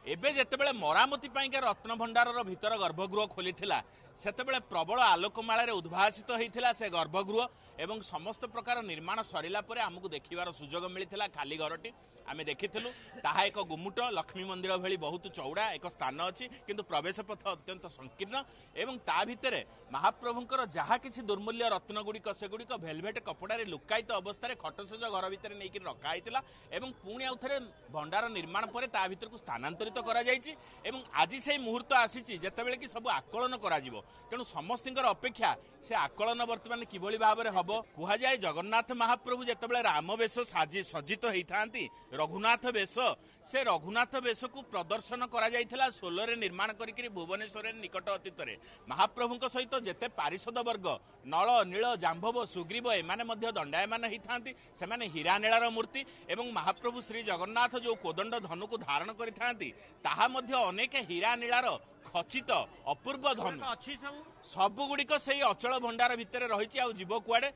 एबे जेतेबेले मरामती पाइका रत्न भंडारर भीतर गर्भगृह खोलिथिला सेतेबेले प्रबल आलोकमाळे उद्भासित होइथिला से गर्भगृह एवं समस्त प्रकार निर्माण सरिला परे आमको देखिबार सुजोग मिलिथिला खाली घरटी आमे देखिथिलु ताहा एक गुमुट लक्ष्मी मंदिर भली बहुत चौड़ा एक स्थान अछि किंतु प्रवेश पथ अत्यंत संकीर्ण एवं ता भितरे महाप्रभुंकर जहा किछि दुर्मूल्य रत्न गुड़िक सेगुड़िक भेलभेट कपड़ारे लुकायित अवस्था खटसेज घर भितर नहीं रखा होइतिला एवं पुणी आउ थरे भंडार निर्माण परे ता भितर को स्थानांतरित करा जायछि एवं आज से मुहूर्त आसीछि जेतेबेले कि सब आकलन करा जिवो तेणु समस्तिंकर अपेक्षा से आकलन वर्तमान किभली भाबरे हबो कुहा जाय जगन्नाथ महाप्रभु जेतेबेले राम वेश सज्जित होइथांती रघुनाथ वेश से रघुनाथ वेश को प्रदर्शन करा जायथिला सोलरे निर्माण करिकरी भुवनेश्वर निकट अतीत महाप्रभुଙ୍କ सहित जेते पारिषद वर्ग नल नील जांभव सुग्रीव एमाने मध्य दंडायमान होइथांती सेमाने हीरा नीलार मूर्ति एवं महाप्रभु श्री जगन्नाथ जो कोदंड धनु को धारण करिथांती ताहा मध्य अनेक हीरा नीलार खचित अपूर्व धनु सबुगुड़िक से अचल भंडार भितर रही जीव कुआड़े